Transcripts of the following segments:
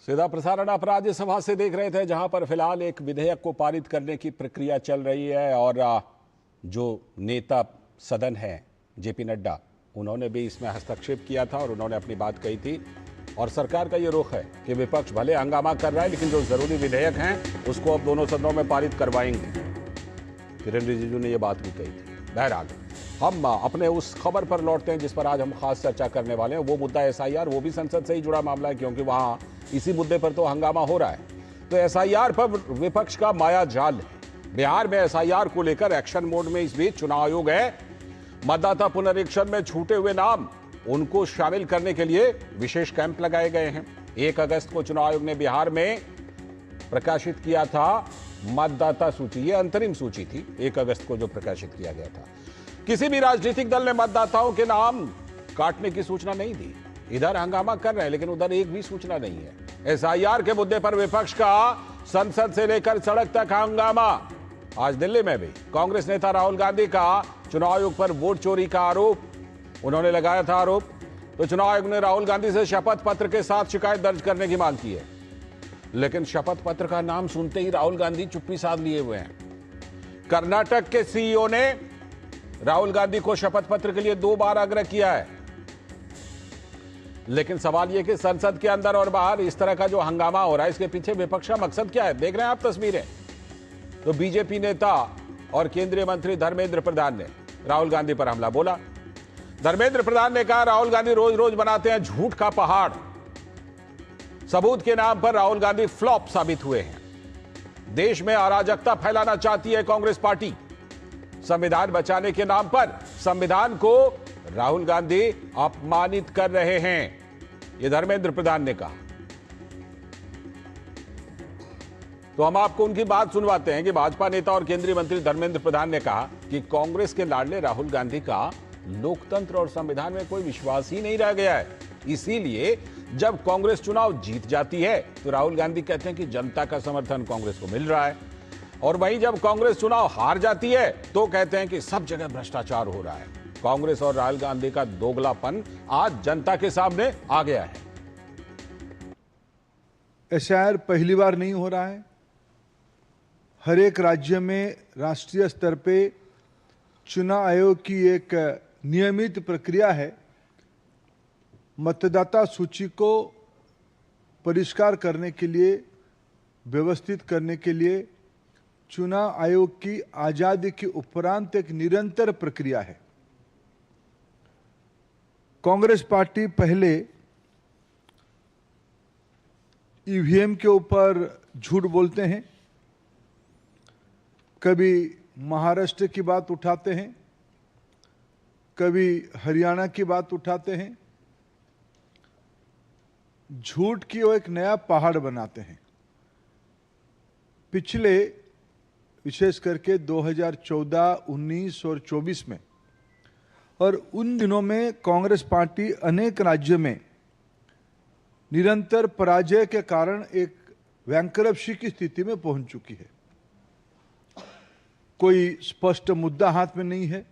सीधा प्रसारण आप राज्यसभा से देख रहे थे, जहां पर फिलहाल एक विधेयक को पारित करने की प्रक्रिया चल रही है और जो नेता सदन है जेपी नड्डा, उन्होंने भी इसमें हस्तक्षेप किया था और उन्होंने अपनी बात कही थी। और सरकार का ये रुख है कि विपक्ष भले हंगामा कर रहा है, लेकिन जो जरूरी विधेयक हैं उसको अब दोनों सदनों में पारित करवाएंगे। किरेन रिजिजू ने ये बात भी कही थी। बहरहाल हम अपने उस खबर पर लौटते हैं जिस पर आज हम खास चर्चा करने वाले हैं। वो मुद्दा एसआईआर, वो भी संसद से ही जुड़ा मामला है, क्योंकि वहां इसी मुद्दे पर तो हंगामा हो रहा है। तो एसआईआर पर विपक्ष का माया जाल है। बिहार में एसआईआर को लेकर एक्शन मोड में इस बीच चुनाव आयोग है। मतदाता पुनरीक्षण में छूटे हुए नाम, उनको शामिल करने के लिए विशेष कैंप लगाए गए हैं। 1 अगस्त को चुनाव आयोग ने बिहार में प्रकाशित किया था मतदाता सूची। ये अंतरिम सूची थी 1 अगस्त को जो प्रकाशित किया गया था। किसी भी राजनीतिक दल ने मतदाताओं के नाम काटने की सूचना नहीं दी। इधर हंगामा कर रहे हैं, लेकिन उधर एक भी सूचना नहीं है। एसआईआर के मुद्दे पर विपक्ष का संसद से लेकर सड़क तक हंगामा। आज दिल्ली में भी कांग्रेस नेता राहुल गांधी का चुनाव आयोग पर वोट चोरी का आरोप, उन्होंने लगाया था आरोप। तो चुनाव आयोग ने राहुल गांधी से शपथ पत्र के साथ शिकायत दर्ज करने की मांग की है, लेकिन शपथ पत्र का नाम सुनते ही राहुल गांधी चुप्पी साध लिए हुए हैं। कर्नाटक के सीईओ ने राहुल गांधी को शपथ पत्र के लिए 2 बार आग्रह किया है, लेकिन सवाल यह कि संसद के अंदर और बाहर इस तरह का जो हंगामा हो रहा है, इसके पीछे विपक्ष का मकसद क्या है? देख रहे हैं आप तस्वीरें। तो बीजेपी नेता और केंद्रीय मंत्री धर्मेंद्र प्रधान ने राहुल गांधी पर हमला बोला। धर्मेंद्र प्रधान ने कहा, राहुल गांधी रोज रोज बनाते हैं झूठ का पहाड़। सबूत के नाम पर राहुल गांधी फ्लॉप साबित हुए हैं। देश में अराजकता फैलाना चाहती है कांग्रेस पार्टी। संविधान बचाने के नाम पर संविधान को राहुल गांधी अपमानित कर रहे हैं, यह धर्मेंद्र प्रधान ने कहा। तो हम आपको उनकी बात सुनवाते हैं कि भाजपा नेता और केंद्रीय मंत्री धर्मेंद्र प्रधान ने कहा कि कांग्रेस के लाडले राहुल गांधी का लोकतंत्र और संविधान में कोई विश्वास ही नहीं रह गया है। इसीलिए जब कांग्रेस चुनाव जीत जाती है तो राहुल गांधी कहते हैं कि जनता का समर्थन कांग्रेस को मिल रहा है, और वहीं जब कांग्रेस चुनाव हार जाती है तो कहते हैं कि सब जगह भ्रष्टाचार हो रहा है। कांग्रेस और राहुल गांधी का दोगलापन आज जनता के सामने आ गया है। एसआईआर पहली बार नहीं हो रहा है। हर एक राज्य में राष्ट्रीय स्तर पे चुनाव आयोग की एक नियमित प्रक्रिया है। मतदाता सूची को परिष्कार करने के लिए, व्यवस्थित करने के लिए चुनाव आयोग की आजादी के उपरांत एक निरंतर प्रक्रिया है। कांग्रेस पार्टी पहले ईवीएम के ऊपर झूठ बोलते हैं, कभी महाराष्ट्र की बात उठाते हैं, कभी हरियाणा की बात उठाते हैं। झूठ की वो एक नया पहाड़ बनाते हैं। पिछले विशेष करके 2014, 19 और 24 में, और उन दिनों में कांग्रेस पार्टी अनेक राज्यों में निरंतर पराजय के कारण एक बैंकरप्सी की स्थिति में पहुंच चुकी है। कोई स्पष्ट मुद्दा हाथ में नहीं है।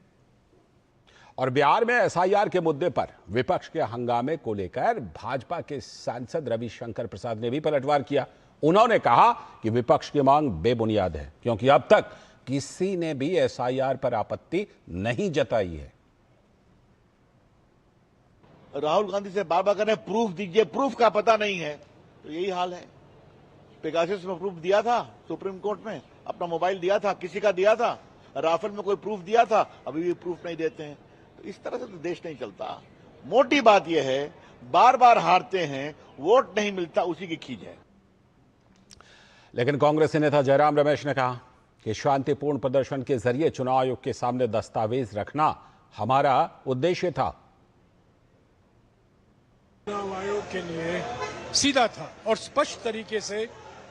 और बिहार में एसआईआर के मुद्दे पर विपक्ष के हंगामे को लेकर भाजपा के सांसद रविशंकर प्रसाद ने भी पलटवार किया। उन्होंने कहा कि विपक्ष की मांग बेबुनियाद है, क्योंकि अब तक किसी ने भी एसआईआर पर आपत्ति नहीं जताई है। राहुल गांधी से बार बार कह रहे हैं प्रूफ दीजिए, प्रूफ का पता नहीं है। तो यही हाल है। पेगासस में प्रूफ दिया था सुप्रीम कोर्ट में, अपना मोबाइल दिया था, किसी का दिया था। राफेल में कोई प्रूफ दिया था, अभी भी प्रूफ नहीं देते हैं। तो इस तरह से तो देश नहीं चलता। मोटी बात यह है, बार बार हारते हैं, वोट नहीं मिलता, उसी की खींच है। लेकिन कांग्रेस नेता जयराम रमेश ने कहा कि शांतिपूर्ण प्रदर्शन के जरिए चुनाव आयोग के सामने दस्तावेज रखना हमारा उद्देश्य था। चुनाव आयोग के लिए सीधा था और स्पष्ट तरीके से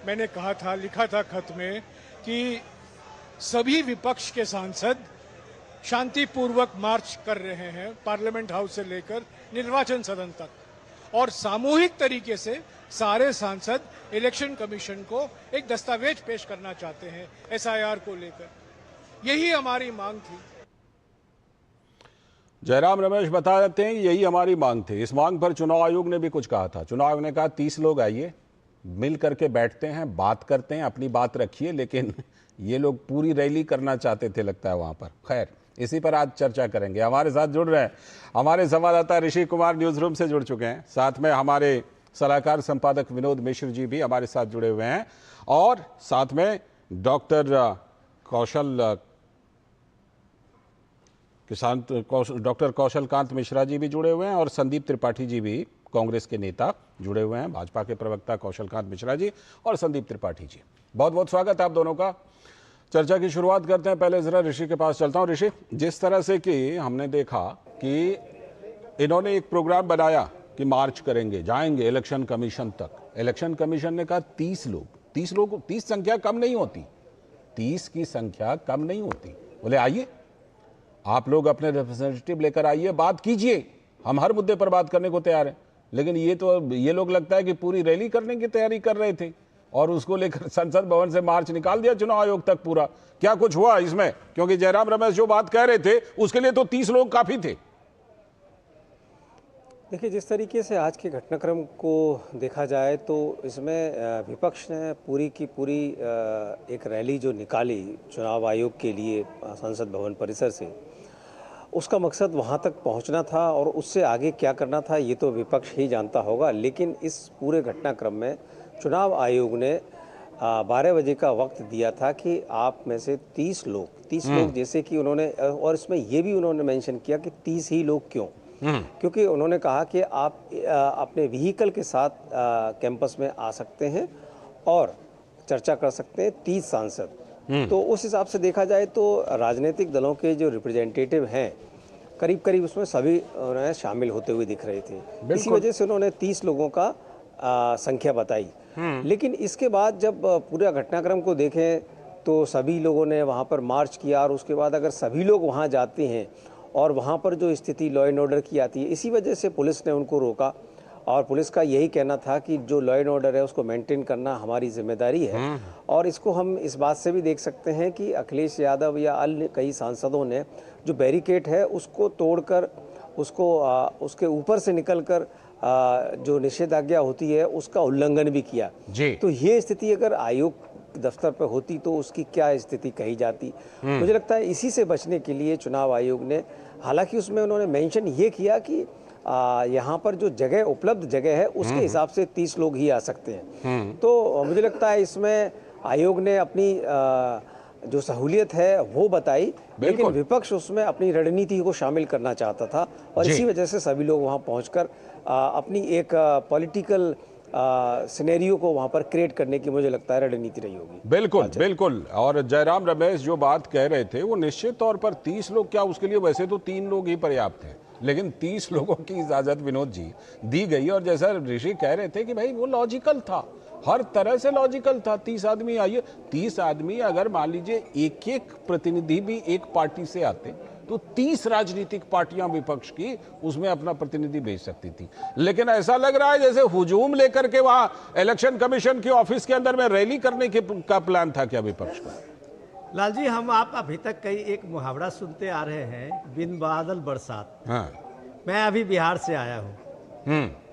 मैंने कहा था, लिखा था खत में कि सभी विपक्ष के सांसद शांतिपूर्वक मार्च कर रहे हैं पार्लियामेंट हाउस से लेकर निर्वाचन सदन तक, और सामूहिक तरीके से सारे सांसद इलेक्शन कमीशन को एक दस्तावेज पेश करना चाहते हैं एसआईआर को लेकर। यही हमारी मांग थी। जयराम रमेश बता देते हैं यही हमारी मांग थी। इस मांग पर चुनाव आयोग ने भी कुछ कहा था। चुनाव आयोग ने कहा 30 लोग आइए, मिल करके बैठते हैं, बात करते हैं, अपनी बात रखिए, लेकिन ये लोग पूरी रैली करना चाहते थे लगता है वहाँ पर। खैर, इसी पर आज चर्चा करेंगे। हमारे साथ जुड़ रहे हैं हमारे संवाददाता ऋषि कुमार न्यूज़ रूम से जुड़ चुके हैं, साथ में हमारे सलाहकार संपादक विनोद मिश्र जी भी हमारे साथ जुड़े हुए हैं, और साथ में डॉक्टर कौशलकांत मिश्रा जी भी जुड़े हुए हैं, और संदीप त्रिपाठी जी भी, कांग्रेस के नेता, जुड़े हुए हैं। भाजपा के प्रवक्ता कौशलकांत मिश्रा जी और संदीप त्रिपाठी जी, बहुत बहुत स्वागत है आप दोनों का। चर्चा की शुरुआत करते हैं। पहले जरा ऋषि के पास चलता हूं। ऋषि, जिस तरह से कि हमने देखा कि इन्होंने एक प्रोग्राम बनाया कि मार्च करेंगे, जाएंगे इलेक्शन कमीशन तक। इलेक्शन कमीशन ने कहा 30 लोग, 30 संख्या कम नहीं होती, 30 की संख्या कम नहीं होती। बोले आइए, आप लोग अपने रिप्रेजेंटेटिव लेकर आइए, बात कीजिए, हम हर मुद्दे पर बात करने को तैयार हैं। लेकिन ये लोग लगता है कि पूरी रैली करने की तैयारी कर रहे थे और उसको लेकर संसद भवन से मार्च निकाल दिया चुनाव आयोग तक पूरा। क्या कुछ हुआ इसमें? क्योंकि जयराम रमेश जो बात कह रहे थे उसके लिए तो 30 लोग काफी थे। देखिए, जिस तरीके से आज के घटनाक्रम को देखा जाए तो इसमें विपक्ष ने पूरी की पूरी एक रैली जो निकाली चुनाव आयोग के लिए संसद भवन परिसर से, उसका मकसद वहां तक पहुंचना था और उससे आगे क्या करना था ये तो विपक्ष ही जानता होगा। लेकिन इस पूरे घटनाक्रम में चुनाव आयोग ने 12 बजे का वक्त दिया था कि आप में से 30 लोग जैसे कि उन्होंने, और इसमें ये भी उन्होंने मेंशन किया कि 30 ही लोग क्यों, क्योंकि उन्होंने कहा कि आप अपने व्हीकल के साथ कैंपस में आ सकते हैं और चर्चा कर सकते हैं 30 सांसद। तो उस हिसाब से देखा जाए तो राजनीतिक दलों के जो रिप्रेजेंटेटिव हैं करीब करीब उसमें सभी उन्हें शामिल होते हुए दिख रहे थे। इसी वजह से उन्होंने 30 लोगों का संख्या बताई। लेकिन इसके बाद जब पूरा घटनाक्रम को देखें तो सभी लोगों ने वहाँ पर मार्च किया, और उसके बाद अगर सभी लोग वहाँ जाते हैं और वहाँ पर जो स्थिति लॉ एंड ऑर्डर की आती है, इसी वजह से पुलिस ने उनको रोका। और पुलिस का यही कहना था कि जो लॉ एंड ऑर्डर है उसको मेंटेन करना हमारी जिम्मेदारी है। और इसको हम इस बात से भी देख सकते हैं कि अखिलेश यादव या अन्य कई सांसदों ने जो बैरिकेड है उसको तोड़कर, उसको उसके ऊपर से निकलकर जो निषेधाज्ञा होती है उसका उल्लंघन भी किया जी। तो ये स्थिति अगर आयोग दफ्तर पर होती तो उसकी क्या स्थिति कही जाती। मुझे लगता है इसी से बचने के लिए चुनाव आयोग ने, हालांकि उसमें उन्होंने मेंशन ये किया कि यहाँ पर जो जगह उपलब्ध जगह है उसके हिसाब से 30 लोग ही आ सकते हैं। तो मुझे लगता है इसमें आयोग ने अपनी जो सहूलियत है वो बताई, लेकिन विपक्ष उसमें अपनी रणनीति को शामिल करना चाहता था, और इसी वजह से सभी लोग वहाँ पहुंचकर अपनी एक पॉलिटिकल सिनेरियो को वहां पर क्रिएट करने की मुझे लगता है रणनीति रही होगी। बिल्कुल बिल्कुल। और जयराम रमेश जो बात कह रहे थे वो निश्चित तौर पर 30 लोग क्या, उसके लिए वैसे तो 3 लोग ही पर्याप्त हैं, लेकिन 30 लोगों की इजाजत विनोद जी दी गई। और जैसा ऋषि कह रहे थे कि भाई वो लॉजिकल था, हर तरह से लॉजिकल था। 30 आदमी आइए, 30 आदमी अगर मान लीजिए एक एक प्रतिनिधि भी एक पार्टी से आते तो 30 राजनीतिक पार्टियां विपक्ष की उसमें अपना प्रतिनिधि भेज सकती थी। लेकिन ऐसा लग रहा है जैसे हुजूम लेकर के वहां इलेक्शन कमीशन के ऑफिस के अंदर में रैली करने का प्लान था क्या विपक्ष का? लाल जी, हम आप अभी तक कई एक मुहावरा सुनते आ रहे हैं, बिन बादल बरसात। हाँ। मैं अभी बिहार से आया हूँ,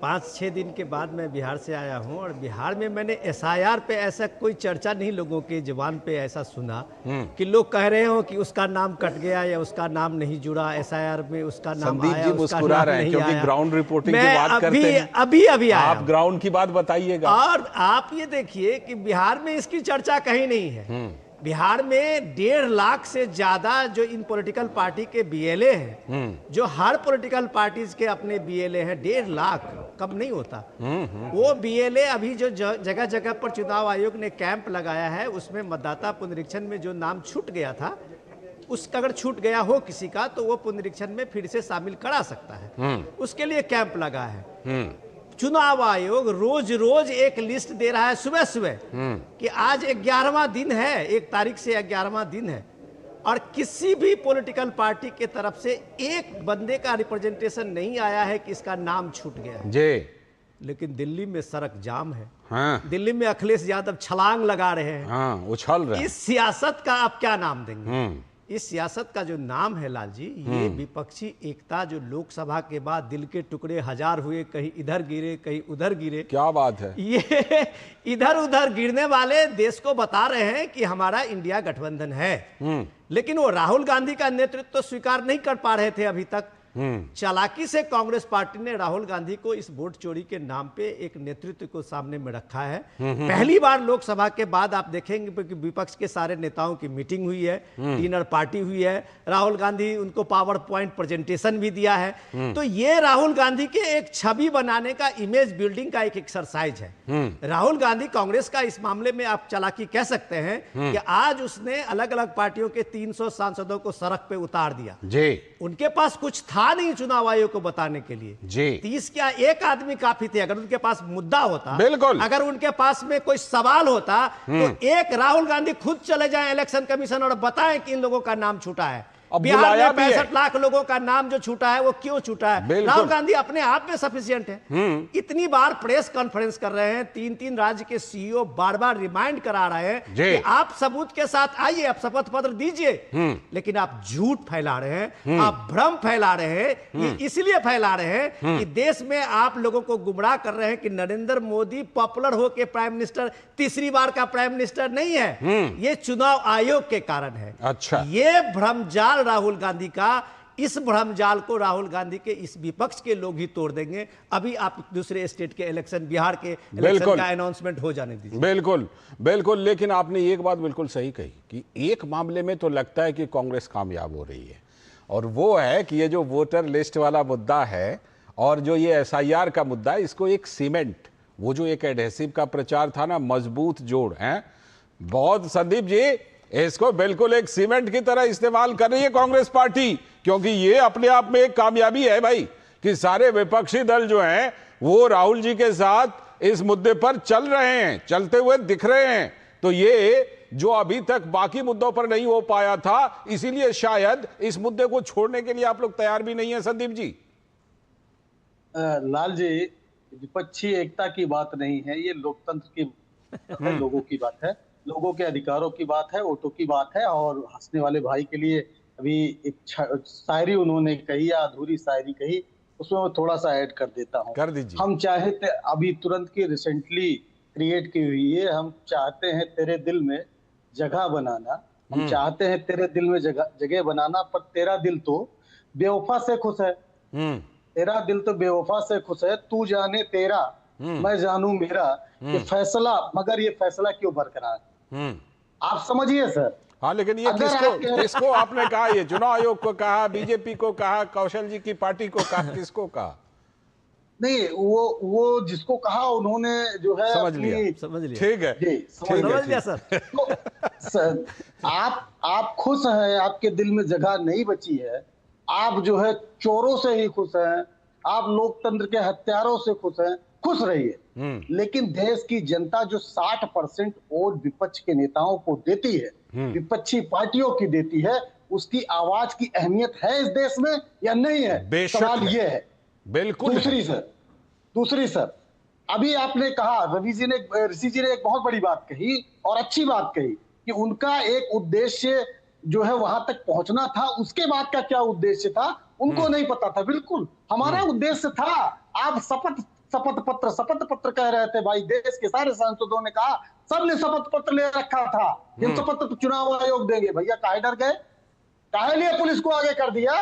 5-6 दिन के बाद मैं बिहार से आया हूँ, और बिहार में मैंने SIR पे ऐसा कोई चर्चा नहीं लोगों के जुबान पे ऐसा सुना कि लोग कह रहे हो कि उसका नाम कट गया या उसका नाम नहीं जुड़ा, SIR में उसका नाम आया, उसका नाम नहीं आया। क्योंकि ग्राउंड रिपोर्टिंग की बात करते हैं। अभी आया, आप ग्राउंड की बात बताइएगा। और आप ये देखिए कि बिहार में इसकी चर्चा कहीं नहीं है। बिहार में 1.5 लाख से ज्यादा जो इन पॉलिटिकल पार्टी के BLA हैं, जो हर पॉलिटिकल पार्टीज के अपने BLA हैं, 1.5 लाख कम नहीं होता। वो BLA अभी जो जगह जगह पर चुनाव आयोग ने कैंप लगाया है, उसमें मतदाता पुनरीक्षण में जो नाम छूट गया था, उसका अगर छूट गया हो किसी का तो वो पुनरीक्षण में फिर से शामिल करा सकता है, उसके लिए कैंप लगा है। चुनाव आयोग रोज रोज एक लिस्ट दे रहा है सुबह सुबह कि आज 11वां दिन है, 1 तारीख से 11वां दिन है, और किसी भी पॉलिटिकल पार्टी के तरफ से एक बंदे का रिप्रेजेंटेशन नहीं आया है कि इसका नाम छूट गया है जी। लेकिन दिल्ली में सड़क जाम है। हाँ। दिल्ली में अखिलेश यादव छलांग लगा रहे हैं। हाँ, उछल रहे हैं। इस सियासत का आप क्या नाम देंगे? इस सियासत का जो नाम है लाल जी, ये विपक्षी एकता जो लोकसभा के बाद दिल के टुकड़े हजार हुए, कहीं इधर गिरे कहीं उधर गिरे, क्या बात है। ये इधर उधर गिरने वाले देश को बता रहे हैं कि हमारा इंडिया गठबंधन है, लेकिन वो राहुल गांधी का नेतृत्व तो स्वीकार नहीं कर पा रहे थे अभी तक। चालाकी से कांग्रेस पार्टी ने राहुल गांधी को इस वोट चोरी के नाम पे एक नेतृत्व को सामने में रखा है। पहली बार लोकसभा के बाद आप देखेंगे कि विपक्ष के सारे नेताओं की मीटिंग हुई है, डिनर पार्टी हुई है, राहुल गांधी उनको पावर पॉइंट प्रेजेंटेशन भी दिया है। तो ये राहुल गांधी के एक छवि बनाने का, इमेज बिल्डिंग का एक एक्सरसाइज है। राहुल गांधी कांग्रेस का इस मामले में आप चालाकी कह सकते हैं कि आज उसने अलग अलग पार्टियों के 300 सांसदों को सड़क पे उतार दिया जी। उनके पास कुछ था नहीं चुनाव आयोग को बताने के लिए जी। 30 क्या एक आदमी काफी थे। अगर उनके पास मुद्दा होता, बिल्कुल, अगर उनके पास में कोई सवाल होता तो एक राहुल गांधी खुद चले जाएं इलेक्शन कमीशन और बताएं कि इन लोगों का नाम छूटा है। बिहार में 65 लाख लोगों का नाम जो छूटा है वो क्यों छूटा है? राहुल गांधी अपने आप में सफिशिएंट है। इतनी बार प्रेस कॉन्फ्रेंस कर रहे हैं, 3-3 राज्य के सीईओ बार बार रिमाइंड करा रहे हैं कि आप सबूत के साथ आइए, आप शपथ पत्र दीजिए, लेकिन आप झूठ फैला रहे हैं, आप भ्रम फैला रहे हैं। ये इसलिए फैला रहे हैं कि देश में आप लोगों को गुमराह कर रहे हैं कि नरेंद्र मोदी पॉपुलर होकर प्राइम मिनिस्टर, तीसरी बार का प्राइम मिनिस्टर नहीं है, ये चुनाव आयोग के कारण है। अच्छा, ये भ्रमजाल राहुल गांधी का, इस भ्रमजाल को राहुल गांधी के इस विपक्ष के लोग ही तोड़ देंगे। अभी आप दूसरे स्टेट के इलेक्शन, बिहार के इलेक्शन का अनाउंसमेंट हो जाने दीजिए। बिल्कुल बिल्कुल, लेकिन आपने एक बात बिल्कुल सही कही कि एक मामले में तो लगता है कि कांग्रेस कामयाब हो रही है, और वो है कि ये जो वोटर लिस्ट वाला मुद्दा है और जो ये SIR का मुद्दा है, इसको एक सीमेंट, वो जो एक एडहेसिव का प्रचार था ना, मजबूत जोड़ है, बहुत संदीप जी, इसको बिल्कुल एक सीमेंट की तरह इस्तेमाल कर रही है कांग्रेस पार्टी, क्योंकि ये अपने आप में एक कामयाबी है भाई कि सारे विपक्षी दल जो हैं वो राहुल जी के साथ इस मुद्दे पर चल रहे हैं, चलते हुए दिख रहे हैं। तो ये जो अभी तक बाकी मुद्दों पर नहीं हो पाया था, इसीलिए शायद इस मुद्दे को छोड़ने के लिए आप लोग तैयार भी नहीं है। संदीप जी। लाल जी, विपक्षी एकता की बात नहीं है, ये लोकतंत्र की लोगों की बात है, लोगों के अधिकारों की बात है, वोटों की बात है। और हंसने वाले भाई के लिए अभी एक शायरी उन्होंने कही या अधूरी शायरी कही, उसमें मैं थोड़ा सा ऐड कर देता हूँ। कर दीजिए। हम चाहते, अभी तुरंत की रिसेंटली क्रिएट की हुई है, हम चाहते हैं तेरे दिल में जगह बनाना, हम चाहते हैं तेरे दिल में जगह बनाना, पर तेरा दिल तो बेवफा से खुश है, तेरा दिल तो बेवफा से खुश है, तू जाने तेरा मैं जानू मेरा, ये फैसला, मगर ये फैसला क्यों बरकरार? आप समझिए सर। हाँ, लेकिन ये किसको आपने कहा? ये चुनाव आयोग को कहा, बीजेपी को कहा, कौशल जी की पार्टी को कहा, किसको कहा? नहीं, वो जिसको कहा उन्होंने जो है समझ लिया। ठीक है जी, समझ लिया सर। तो सर, आप खुश हैं, आपके दिल में जगह नहीं बची है, आप जो है चोरों से ही खुश हैं, आप लोकतंत्र के हत्यारों से खुश हैं, खुश रहिए। लेकिन देश की जनता जो 60% वोट विपक्ष के नेताओं को देती है, विपक्षी पार्टियों की देती है, उसकी आवाज की अहमियत है इस देश में या नहीं है? सवाल ये है। बिल्कुल। दूसरी सर, अभी आपने कहा, ऋषि जी ने एक बहुत बड़ी बात कही और अच्छी बात कही कि उनका एक उद्देश्य जो है वहां तक पहुंचना था, उसके बाद का क्या उद्देश्य था उनको नहीं पता था। बिल्कुल हमारा उद्देश्य था। आप शपथ पत्र कह रहे थे भाई, देश के सारे सांसदों ने कहा, सबने शपथ पत्र ले रखा था, हम शपथ पत्र चुनाव आयोग देंगे। भैया काहे डर गए? काहे लिए पुलिस को आगे कर दिया?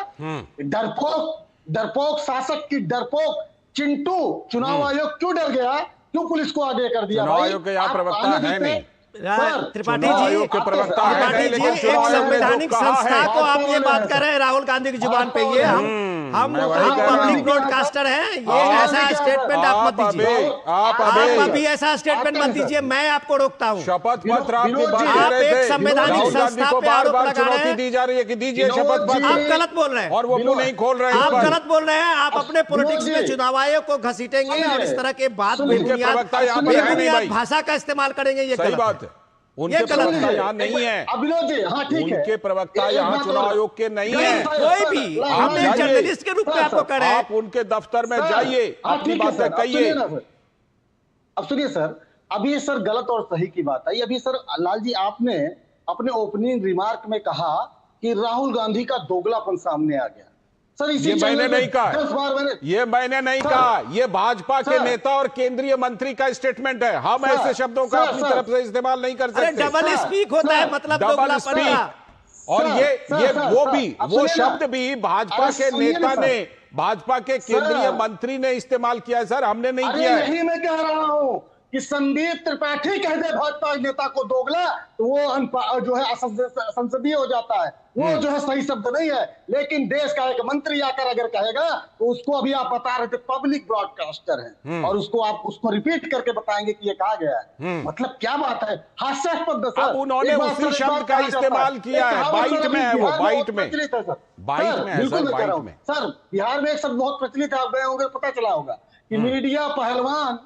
डरपोक शासक की डरपोक चिंटू चुनाव आयोग क्यों डर गया? क्यों पुलिस को आगे कर दिया? चुनाव आयोग के यहाँ प्रवक्ता है नहीं। त्रिपाठी जी, एक संवैधानिक संस्था को आप ये बात कर रहे हैं राहुल गांधी की जुबान पे, ये हम पब्लिक ब्रॉडकास्टर हैं, ये ऐसा स्टेटमेंट आप मत दीजिए, आप अभी ऐसा स्टेटमेंट मत दीजिए, मैं आपको रोकता हूँ। शपथ पत्र आप एक संवैधानिक संस्था पे आरोप लगा रहे हैं, दी जा रही है कि दीजिए शपथ पत्र, आप गलत बोल रहे हैं और वो मुंह नहीं खोल रहे हैं, आप गलत बोल रहे हैं। आप अपने पॉलिटिक्स में चुनाव आयोग को घसीटेंगे और इस तरह के बात बेबुनियाद भाषा का इस्तेमाल करेंगे, ये सही बात है। उनके प्रवक्ता यहाँ नहीं है, उनके प्रवक्ता यहाँ चुनाव आयोग के नहीं है। कोई भी हम एक जर्नलिस्ट के रूप में आपको कह रहे हैं, आप उनके दफ्तर में जाइए, अपनी बातें कहिए। अब सुनिए सर, अभी सर गलत और सही की बात आई। अभी सर लाल जी, आपने अपने ओपनिंग रिमार्क में कहा कि राहुल गांधी का दोगलापन सामने आ गया। सर इसी ये मैंने नहीं कहा, 10 बार मैंने ये मैंने नहीं कहा, ये भाजपा के नेता और केंद्रीय मंत्री का स्टेटमेंट है। हम ऐसे शब्दों का अपनी तरफ से इस्तेमाल नहीं कर अरे सकते। डबल स्पीक होता है, मतलब डबल दोगलापन स्पीक। का। और वो सर, शब्द भी भाजपा अरे के सुनिए नेता ना ने, सर। भाजपा के केंद्रीय मंत्री ने इस्तेमाल किया है सर, हमने नहीं अरे किया है। यही मैं कह रहा हूं कि संदीप त्रिपाठी कह दे भाजपा नेता को दोगला तो वो जो है संसदीय हो जाता है, वो जो है सही शब्द नहीं है। लेकिन देश का एक मंत्री आकर अगर कहेगा तो उसको अभी आप बता रहे थे पब्लिक ब्रॉडकास्टर है और उसको रिपीट करके बताएंगे कि ये कहा गया है। मतलब क्या बात है, हास्यास्पद है सर। अब उन्होंने उसी शब्द का इस्तेमाल किया है, बाइट में है वो, बाइट में, बाइट में है सर, बाइट में। सर बिहार में एक शब्द बहुत प्रचलित है, आप गए होंगे पता चला होगा कि मीडिया पहलवान,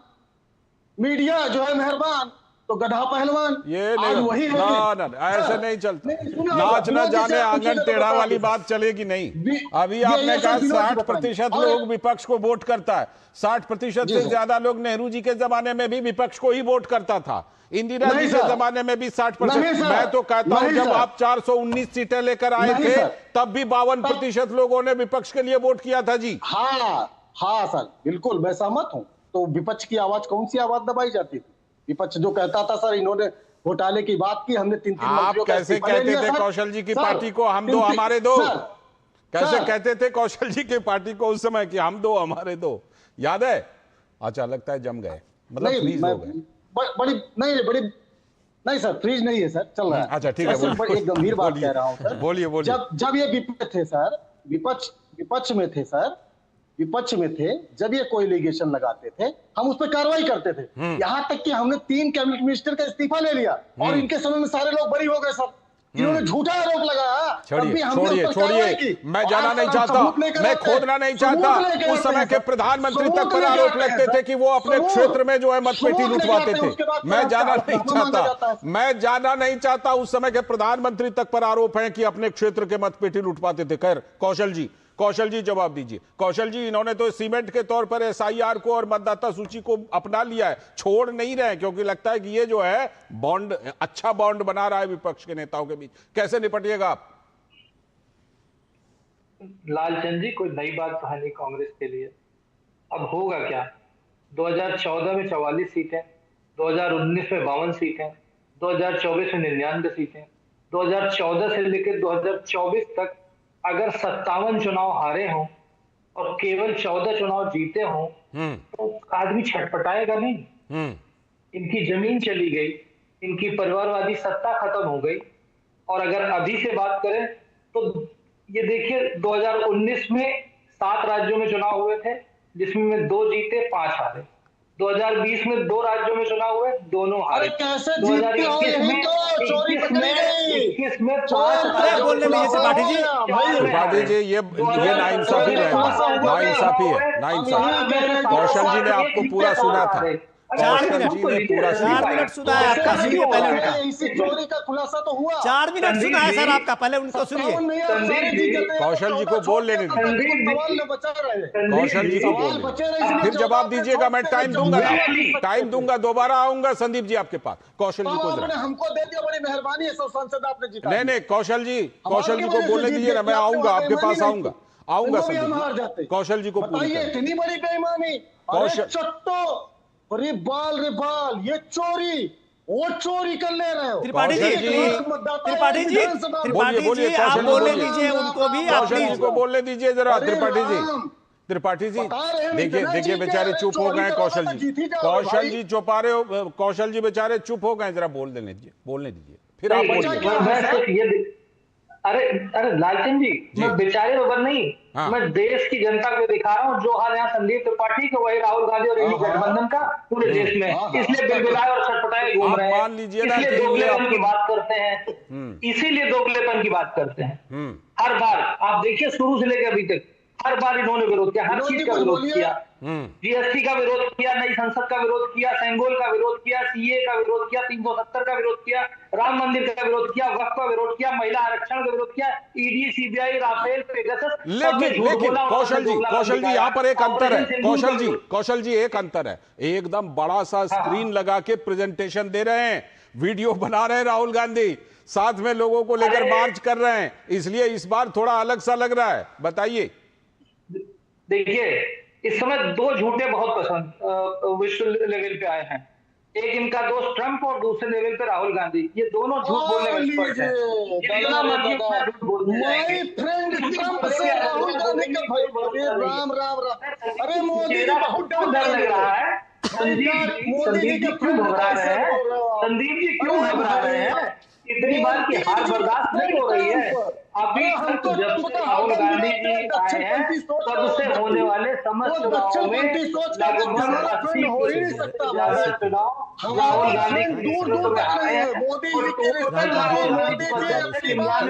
मीडिया जो है मेहरबान तो गधा पहलवान। ये आज वही है ना ऐसे नहीं चलता, नाच न जाने आंगन टेढ़ा वाली बात चलेगी नहीं। अभी आपने कहा 60% लोग विपक्ष को वोट करता है, 60% से ज्यादा लोग नेहरू जी के जमाने में भी विपक्ष को ही वोट करता था, इंदिरा जी के जमाने में भी 60%। मैं तो कहता हूं जब आप 419 सीटें लेकर आए थे तब भी 52% लोगों ने विपक्ष के लिए वोट किया था जी। हाँ सर बिल्कुल मैं सहमत हूं। तो विपक्ष की आवाज, कौन सी आवाज दबाई जाती थी? विपक्ष जो कहता था सर इन्होंने घोटाले की बात की, हमने 3 आप कैसे कहते थे कौशल जी की पार्टी को हम दो हमारे दो? कैसे कहते थे कौशल जी की पार्टी को उस समय कि हम दो हमारे दो? याद है? अच्छा लगता है जम गए, मतलब फ्रीज हो गए। नहीं सर फ्रीज नहीं है सर, चल रहा है। अच्छा ठीक है, एक गंभीर बात कह रहा हूं सर। बोलिए। जब ये विपक्ष थे सर, विपक्ष में थे सर, विपक्ष में थे, जब ये कोई एलिगेशन लगाते थे हम उस पर कार्रवाई करते थे। यहां तक कि हमने 3 कैबिनेट मिनिस्टर का इस्तीफा ले लिया और इनके समय में सारे लोग बरी हो गए सर। इन्होंने झूठा आरोप लगाया। छोड़िए, मैं जाना नहीं चाहता, मैं खोदना नहीं चाहता। उस समय के प्रधानमंत्री तक पर आरोप लगते थे कि वो अपने क्षेत्र में जो है मतपेटी लुटवाते थे। मैं जाना नहीं चाहता। उस समय के प्रधानमंत्री तक पर आरोप है कि अपने क्षेत्र के मतपेटी लुटवाते थे। खैर कौशल जी जवाब दीजिए। कौशल जी, इन्होंने तो सीमेंट के तौर पर एसआईआर को और मतदाता सूची को अपना लिया है, छोड़ नहीं रहे, क्योंकि लगता है कि ये जो है बॉन्ड, अच्छा बॉन्ड बना रहा है विपक्ष के नेताओं के बीच। कैसे निपटिएगा आप? लालचंद जी, कोई नई बात तो है नहीं कांग्रेस के लिए। अब होगा क्या? 2014 में 44 सीटें, 2019 में 52 सीटें, 2024 में 99 सीटें, 2014 से लेकर 2024 तक अगर 57 चुनाव हारे हों और केवल 14 चुनाव जीते हों तो आदमी छटपटाएगा नहीं। इनकी जमीन चली गई, इनकी परिवारवादी सत्ता खत्म हो गई। और अगर अभी से बात करें तो ये देखिए 2019 में 7 राज्यों में चुनाव हुए थे, जिसमें 2 जीते 5 हारे। 2020 में 2 राज्यों में चुनाव हुए, दोनों हारे। 2021 में 5 बोलने में त्रिपाठी जी ये नाइंसाफी है, नाइंसाफी है। कौशल जी ने आपको पूरा सुना था। 4 मिनट सुना है आपका, सुनिए पहले उनका। इसी चोरी का खुलासा तो हुआ। 4 मिनट सुना है सर आपका, पहले उनको सुनिए। कौशल जी को बोल लेने दीजिए, कौशल जी को बोल, फिर जवाब दीजिएगा। मैं टाइम दूंगा ना, टाइम दूंगा, दोबारा आऊंगा संदीप जी आपके पास। कौशल जी को हमको दे दिया, बड़ी मेहरबानी है, संसद आपने जीता। नहीं कौशल जी को बोलने दीजिए ना, मैं आऊंगा आपके पास, आऊंगा संदीप जी। कौशल जी को पूरी इतनी बड़ी बेईमानी। चट्टो रे बाल ये चोरी, वो चोरी कर ले रहे हो। त्रिपाठी जी आप बोलने दीजिए उनको भी। कौशल जी को बोलने दीजिए जरा। त्रिपाठी जी देखिए बेचारे चुप हो गए। कौशल जी चुपा रहे हो, कौशल जी बेचारे चुप हो गए, जरा बोलने दीजिए, फिर आप बोलिए। अरे लालचंद जी, मैं बेचारे वगैरह नहीं, मैं देश की जनता को दिखा रहा हूँ जो हाल यहाँ संदीप त्रिपाठी के, वही राहुल गांधी और इंडी गठबंधन का पूरे देश में। इसलिए बिलबिलाए और छटपटाए घूम रहे हैं, इसलिए दोगलेपन की बात करते हैं, इसीलिए दोगलेपन की बात करते हैं। हर बार आप देखिए, शुरू से लेकर अभी तक हर बार इन्होंने विरोध किया, हर चीज का विरोध किया। जीएसटी का विरोध किया, नई संसद का विरोध किया, सेंगोल का विरोध किया, सीए का विरोध किया, 370 का विरोध किया, राम मंदिर का विरोध किया, वक्फ का विरोध किया, महिला आरक्षण का विरोध किया, ईडी, सीबीआई, राफेल, पेगासस। लेकिन कौशल जी यहाँ पर एक अंतर है। कौशल जी एक अंतर है, एकदम बड़ा सा स्क्रीन लगा के प्रेजेंटेशन दे रहे हैं, वीडियो बना रहे हैं राहुल गांधी, साथ में लोगों को लेकर मार्च कर रहे हैं, इसलिए इस बार थोड़ा अलग सा लग रहा है। बताइए। देखिए, इस समय दो झूठे बहुत पसंद विश्व लेवल पे आए हैं। एक इनका दोस्त ट्रंप और दूसरे लेवल पे राहुल गांधी। ये दोनों झूठ बोलने में एक्सपर्ट हैं। जितना मर्जी उतना झूठ बोलते जाएंगे। ट्रंप से राहुल गांधी का भाई, राम राम राम। अरे मोदी जी बहुत डर लग रहा है। संदीप जी क्यों घबरा रहे हैं? संदीप जी क्यों घबरा रहे हैं? इतनी बार की हार बर्दाश्त नहीं हो रही है। अभी तक जब से राहुल गांधी जी आए हैं तब से होने वाले समस्त चुनावों में लगभग 80 हो ही नहीं सकता। चुनाव राहुल गांधी दूर दूर तक नहीं है। मोदी जी के रिश्ते मोदी जी अपनी बात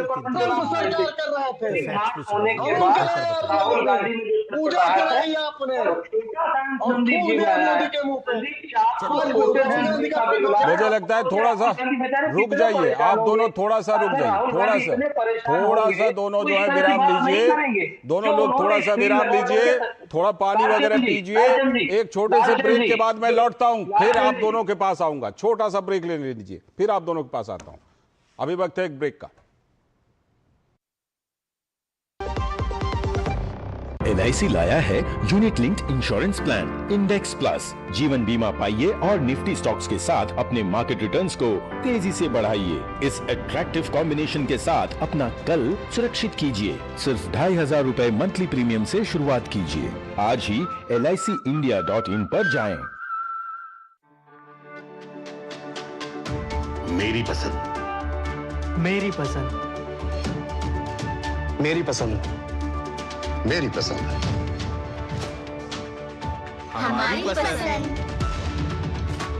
सरकार कर रहे थे। होने के बाद राहुल गांधी ने पूजा कराई आपने संदीप जी मोदी के मुंह पे। मुझे लगता है थोड़ा सा रुक जाइए, आप दोनों थोड़ा सा रुक जाइए, थोड़ा सा दोनों जो है विराम लीजिए। दोनों लोग थोड़ा सा विराम लीजिए, थोड़ा पानी वगैरह पीजिए। एक छोटे से ब्रेक के बाद मैं लौटता हूं, फिर आप दोनों के पास आऊंगा। छोटा सा ब्रेक ले लीजिए, फिर आप दोनों के पास आता हूं। अभी वक्त है एक ब्रेक का। LIC लाया है unit linked insurance plan index plus. जीवन बीमा पाइए और निफ्टी स्टॉक्स के साथ अपने मार्केट रिटर्न्स को तेजी से बढ़ाइए। इस अट्रैक्टिव कॉम्बिनेशन के साथ अपना कल सुरक्षित कीजिए। सिर्फ 2500 रुपए मंथली प्रीमियम से शुरुआत कीजिए। आज ही LICindia.in पर जाएं। मेरी पसंद, मेरी पसंद, मेरी पसंद, मेरी पसंद, हमारी पसंद,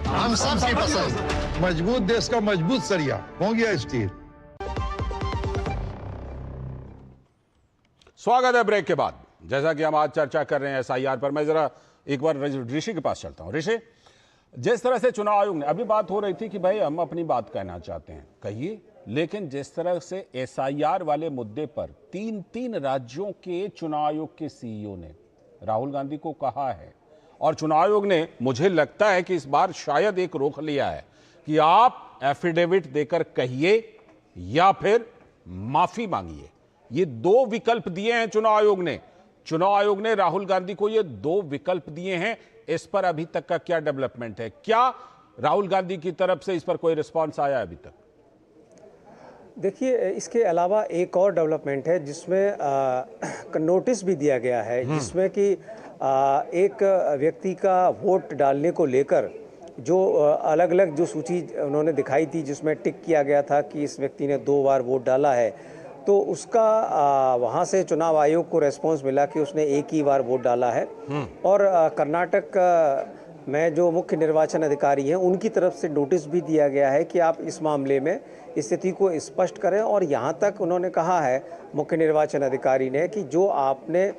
हम सबकी पसंद। मजबूत देश का मजबूत सरिया हो गया स्टील। स्वागत है ब्रेक के बाद। जैसा कि हम आज चर्चा कर रहे हैं SIR पर, मैं जरा एक बार ऋषि के पास चलता हूं। ऋषि, जिस तरह से चुनाव आयोग ने, अभी बात हो रही थी कि भाई हम अपनी बात कहना चाहते हैं, कहिए, लेकिन जिस तरह से SIR वाले मुद्दे पर तीन राज्यों के चुनाव आयोग के CEO ने राहुल गांधी को कहा है, और चुनाव आयोग ने, मुझे लगता है कि इस बार शायद एक रोक लिया है कि आप एफिडेविट देकर कहिए या फिर माफी मांगिए। ये दो विकल्प दिए हैं चुनाव आयोग ने। चुनाव आयोग ने राहुल गांधी को ये दो विकल्प दिए हैं। इस पर अभी तक का क्या डेवलपमेंट है? क्या राहुल गांधी की तरफ से इस पर कोई रिस्पांस आया अभी तक? देखिए, इसके अलावा एक और डेवलपमेंट है जिसमें नोटिस भी दिया गया है, जिसमें कि एक व्यक्ति का वोट डालने को लेकर जो अलग अलग जो सूची उन्होंने दिखाई थी, जिसमें टिक किया गया था कि इस व्यक्ति ने 2 बार वोट डाला है, तो उसका वहाँ से चुनाव आयोग को रेस्पॉन्स मिला कि उसने एक ही बार वोट डाला है। और कर्नाटक में जो मुख्य निर्वाचन अधिकारी हैं उनकी तरफ से नोटिस भी दिया गया है कि आप इस मामले में स्थिति को स्पष्ट करें। और यहाँ तक उन्होंने कहा है, मुख्य निर्वाचन अधिकारी ने, कि जो आपने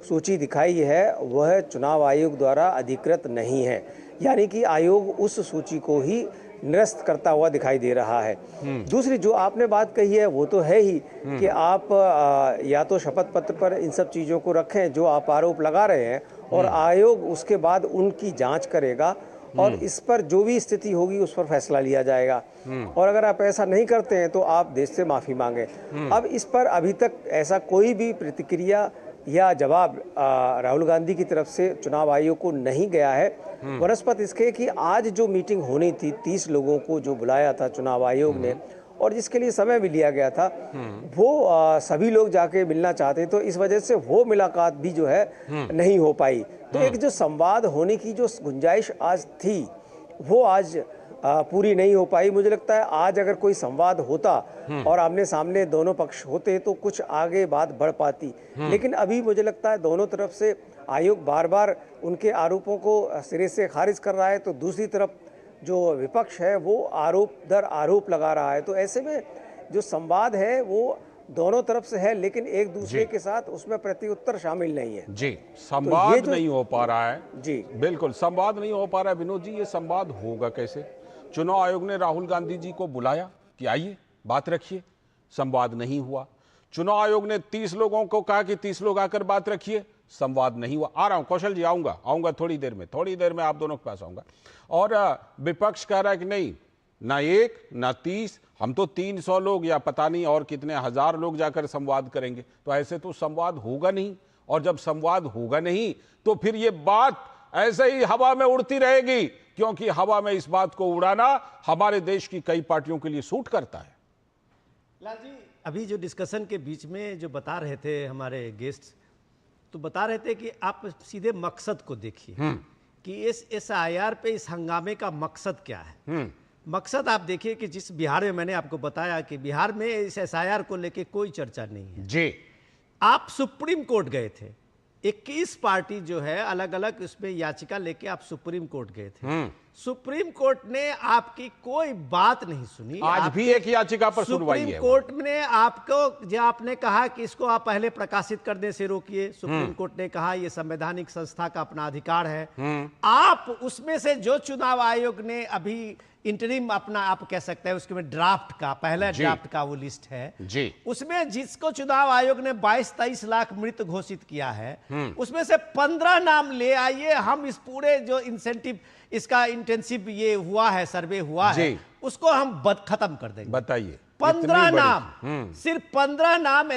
सूची दिखाई है वह चुनाव आयोग द्वारा अधिकृत नहीं है, यानी कि आयोग उस सूची को ही निरस्त करता हुआ दिखाई दे रहा है। दूसरी जो आपने बात कही है वो तो है ही कि आप या तो शपथ पत्र पर इन सब चीज़ों को रखें जो आप आरोप लगा रहे हैं, और आयोग उसके बाद उनकी जांच करेगा और इस पर जो भी स्थिति होगी उस पर फैसला लिया जाएगा। और अगर आप ऐसा नहीं करते हैं तो आप देश से माफ़ी मांगें। अब इस पर अभी तक ऐसा कोई भी प्रतिक्रिया या जवाब राहुल गांधी की तरफ से चुनाव आयोग को नहीं गया है। वनस्पत इसके कि आज जो मीटिंग होनी थी, 30 लोगों को जो बुलाया था चुनाव आयोग ने, और जिसके लिए समय भी लिया गया था, वो सभी लोग जाके मिलना चाहते, तो इस वजह से वो मुलाकात भी जो है नहीं हो पाई। तो एक जो संवाद होने की जो गुंजाइश आज थी वो आज पूरी नहीं हो पाई। मुझे लगता है आज अगर कोई संवाद होता और आमने सामने दोनों पक्ष होते तो कुछ आगे बात बढ़ पाती, लेकिन अभी मुझे लगता है दोनों तरफ से आयोग बार बार उनके आरोपों को सिरे से खारिज कर रहा है, तो दूसरी तरफ जो विपक्ष है वो आरोप दर आरोप लगा रहा है। तो ऐसे में जो संवाद है वो दोनों तरफ से है, लेकिन एक दूसरे के साथ उसमें प्रत्युत्तर शामिल नहीं है। जी, संवाद तो नहीं हो पा रहा है। जी बिल्कुल, संवाद नहीं हो पा रहा है। विनोद जी, ये संवाद होगा कैसे? चुनाव आयोग ने राहुल गांधी जी को बुलाया कि आइए बात रखिए, संवाद नहीं हुआ। चुनाव आयोग ने 30 लोगों को कहा कि 30 लोग आकर बात रखिए, संवाद नहीं हुआ। आ रहा हूं कौशल जी, आऊंगा थोड़ी देर में आप दोनों के पास आऊंगा। और विपक्ष कह रहा है कि नहीं, ना 1 ना 30, हम तो 300 लोग या पता नहीं और कितने हजार लोग जाकर संवाद करेंगे। तो ऐसे तो संवाद होगा नहीं, और जब संवाद होगा नहीं तो फिर ये बात ऐसे ही हवा में उड़ती रहेगी, क्योंकि हवा में इस बात को उड़ाना हमारे देश की कई पार्टियों के लिए सूट करता है। लाल जी, अभी जो डिस्कशन के बीच में जो बता रहे थे हमारे गेस्ट, तो बता रहे थे कि आप सीधे मकसद को देखिए कि इस SIR पे इस हंगामे का मकसद क्या है। मकसद आप देखिए कि जिस बिहार में मैंने आपको बताया कि बिहार में इस SIR को लेके कोई चर्चा नहीं है जी। आप सुप्रीम कोर्ट गए थे, 21 पार्टी जो है अलग अलग उसमें याचिका लेके आप सुप्रीम कोर्ट गए थे। सुप्रीम कोर्ट ने आपकी कोई बात नहीं सुनी। आज भी एक याचिका पर सुनवाई है। सुप्रीम कोर्ट ने आपको, जो आपने कहा कि इसको आप पहले प्रकाशित करने से रोकिए, सुप्रीम कोर्ट ने कहा यह संवैधानिक संस्था का अपना अधिकार है। आप उसमें से जो चुनाव आयोग ने अभी इंटरिम अपना, आप कह सकते हैं उसके में ड्राफ्ट का, पहला ड्राफ्ट का वो लिस्ट है जी, उसमें जिसको चुनाव आयोग ने 22-23 लाख मृत घोषित किया है, उसमें से 15 नाम ले आइए, हम इस पूरे जो इंसेंटिव इसका इंटेंसिव ये हुआ है, सर्वे हुआ है, उसको हम खत्म कर देंगे। बताइए 15 नाम, सिर्फ 15 नाम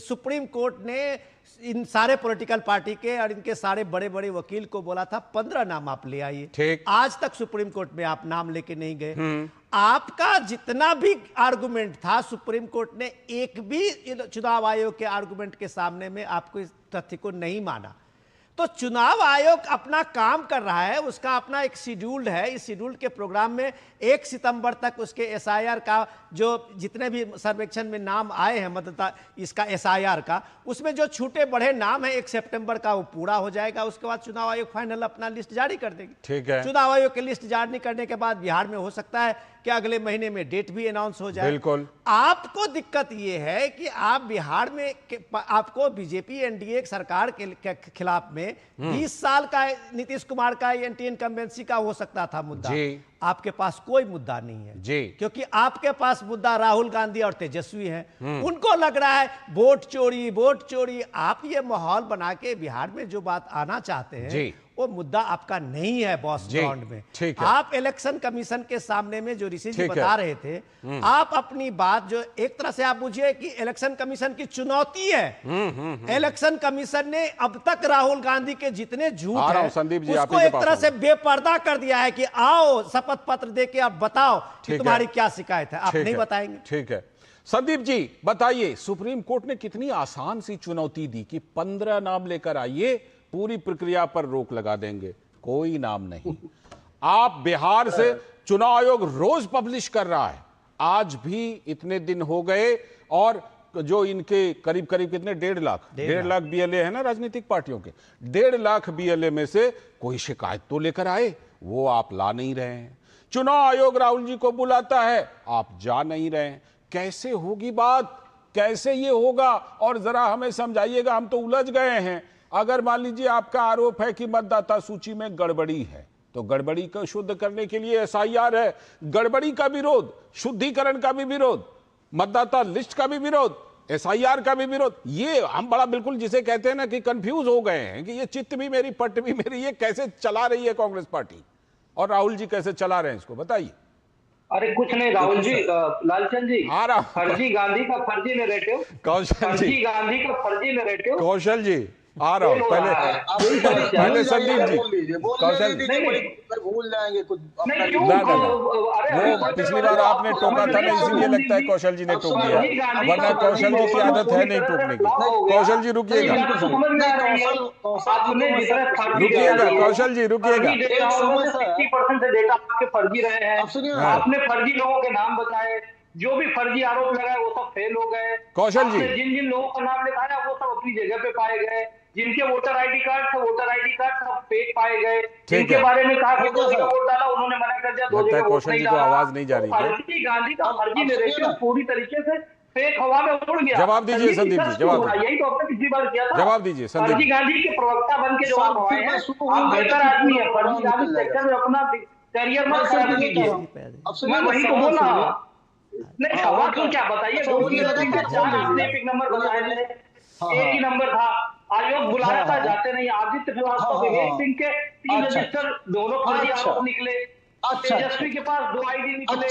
सुप्रीम कोर्ट ने इन सारे पॉलिटिकल पार्टी के और इनके सारे बड़े बड़े वकील को बोला था 15 नाम आप ले आइए। आज तक सुप्रीम कोर्ट में आप नाम लेके नहीं गए। आपका जितना भी आर्गुमेंट था, सुप्रीम कोर्ट ने एक भी चुनाव आयोग के आर्गुमेंट के सामने में आपको इस तथ्य को नहीं माना। तो चुनाव आयोग अपना काम कर रहा है, उसका अपना एक शेड्यूल है। इस शेड्यूल के प्रोग्राम में 1 सितंबर तक उसके SIR का जो जितने भी सर्वेक्षण में नाम आए हैं मतदाता इसका SIR का, उसमें जो छूटे बढ़े नाम है 1 सितंबर का वो पूरा हो जाएगा। उसके बाद चुनाव आयोग फाइनल अपना लिस्ट जारी कर देगी। ठीक है। चुनाव आयोग की लिस्ट जारी करने के बाद बिहार में हो सकता है कि अगले महीने में डेट भी अनाउंस हो जाए। बिल्कुल। आपको दिक्कत ये है कि आप बिहार में आपको बीजेपी NDA सरकार के खिलाफ में 20 साल का नीतीश कुमार का एंटी इनकम्बेंसी का हो सकता था मुद्दा। आपके पास कोई मुद्दा नहीं है जी, क्योंकि आपके पास मुद्दा राहुल गांधी और तेजस्वी हैं। उनको लग रहा है वोट चोरी, वोट चोरी। आप ये माहौल बना के बिहार में जो बात आना चाहते हैं वो मुद्दा आपका नहीं है बॉस ग्राउंड में। आप इलेक्शन कमीशन के सामने में जो ऋषि जी बता रहे थे, आप अपनी बात जो एक तरह से आप बुझिए कि इलेक्शन कमीशन की चुनौती है। इलेक्शन कमीशन ने अब तक राहुल गांधी के जितने झूठ हैं उसको एक तरह से बेपर्दा कर दिया है कि आओ शपथ पत्र दे के आप बताओ कि तुम्हारी क्या शिकायत है। आप नहीं बताएंगे। ठीक है संदीप जी, बताइए सुप्रीम कोर्ट ने कितनी आसान सी चुनौती दी कि 15 नाम लेकर आइए, पूरी प्रक्रिया पर रोक लगा देंगे। कोई नाम नहीं। आप बिहार से चुनाव आयोग रोज पब्लिश कर रहा है, आज भी इतने दिन हो गए, और जो इनके करीब करीब कितने 1.5 लाख BLA है ना राजनीतिक पार्टियों के, 1.5 लाख BLA में से कोई शिकायत तो लेकर आए, वो आप ला नहीं रहे हैं। चुनाव आयोग राहुल जी को बुलाता है, आप जा नहीं रहे हैं। कैसे होगी बात, कैसे ये होगा? और जरा हमें समझाइएगा, हम तो उलझ गए हैं। अगर मान लीजिए आपका आरोप है कि मतदाता सूची में गड़बड़ी है, तो गड़बड़ी को शुद्ध करने के लिए SIR है। गड़बड़ी का विरोध, शुद्धिकरण का भी विरोध, मतदाता लिस्ट का भी विरोध, SIR का भी विरोध। ये हम बड़ा बिल्कुल जिसे कहते हैं ना कि कंफ्यूज हो गए हैं कि ये चित्त भी मेरी पट भी मेरी, ये कैसे चला रही है कांग्रेस पार्टी, और राहुल जी कैसे चला रहे हैं इसको, बताइए। अरे कुछ नहीं राहुल जी, लालचंद जी, फर्जी गांधी का फर्जी नैरेटिव, कौशल जी, गांधी का फर्जी नैरेटिव, कौशल जी आ रहा हूँ। पहले संदीप जी, कौशल भूल जाएंगे कुछ। वो पिछली बार आपने टोका था ना, इसीलिए लगता है कौशल जी ने टोक दिया, वरना कौशल जी की आदत है नहीं टोकने की। कौशल जी रुकिएगा, रुकिएगा कौशल जी, रुकिएगा। 60% से डेटा आपके फर्जी रहे हैं। आपने फर्जी लोगों के नाम बताए, जो भी फर्जी आरोप लगाए वो सब फेल हो गए। कौशल जी, जिन जिन लोगों का नाम लिखाया वो सब अपनी जगह पे पाए गए। जिनके वोटर आईडी कार्ड थे, वोटर आईडी कार्ड सब फेक पाए गए। जिनके बारे में कहा कि 2 जगह वोट डाला, उन्होंने मना कर दिया, 2 जगह वोट नहीं डाला। आवाज नहीं जा रही है। फर्जी गांधी का फर्जी नैरेटिव पूरी तरीके से फेक हवा में उड़ गया। जवाब दीजिए संदीप जी, जवाब यही तो आपने पिछली बार किया था। जवाब दीजिए संदीप। फर्जी गांधी के प्रवक्ता बन के जो आप आए हैं, आप बेहतर आदमी है। फर्जी गांधी सेक्टर में अपना करियर मत खराब कीजिए। मैं वही तो बोल रहा हूँ। नहीं हवा क्यों, क्या बताइए। 4 आपने एक नंबर बताए थे, एक ही नंबर था। आयोग बुलाया था, जाते नहीं। आदित्य श्रीवास्तव, विवेक सिंह के 3 रजिस्टर, दोनों फर्जी आरोप निकले। तेजस्वी के पास 2 आईडी निकले।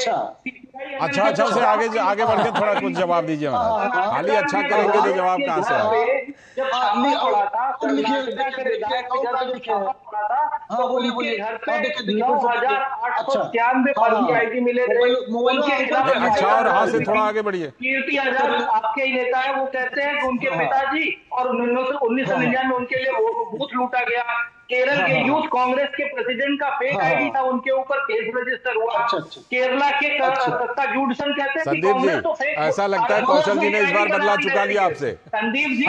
अच्छा से आगे बढ़ के थोड़ा कुछ जवाब दीजिए महाराज। खाली अच्छा करेंगे तो जवाब कहाँ से आएगा? जब घर पे 9,893 फर्जी आईडी मिले थे उनके खिलाफ। अच्छा, और हाँ से थोड़ा आगे बढ़िए। कीर्ति आजाद आपके ही नेता है, वो कहते हैं कि उनके पिताजी और 1999 में उनके लिए वो बूथ लूटा गया। केरल के यूथ कांग्रेस के प्रेसिडेंट का फेक आईडी था, उनके ऊपर केस रजिस्टर हुआ। केरला के सत्ता जूडसन कहते हैं संदीप जी, ऐसा लगता है कौशल जी ने इस बार बदला चुका लिया आपसे। संदीप जी,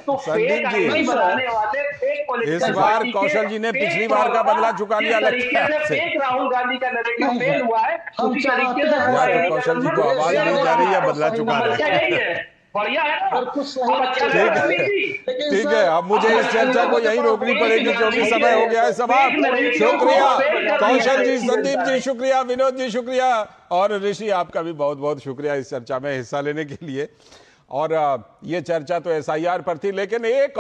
तो फेक आईडी बनाने वाले फेक पॉलिटिशियन, इस बार कौशल जी ने पिछली बार का बदला चुका लिया लगता है आपसे। फेक राहुल गांधी का नरेटिव फेल हुआ है, उसी तरीके से या तो कौशल जी को आवाज नहीं जा रही है, बदला चुका रहे हैं। बढ़िया है, ठीक है। अब मुझे इस चर्चा को यहीं रोकनी पड़ेगी क्योंकि समय हो गया है समाप्त। शुक्रिया कौशल जी, संदीप जी शुक्रिया, विनोद जी शुक्रिया, और ऋषि आपका भी बहुत बहुत शुक्रिया इस चर्चा में हिस्सा लेने के लिए। और ये चर्चा तो SIR पर थी, लेकिन एक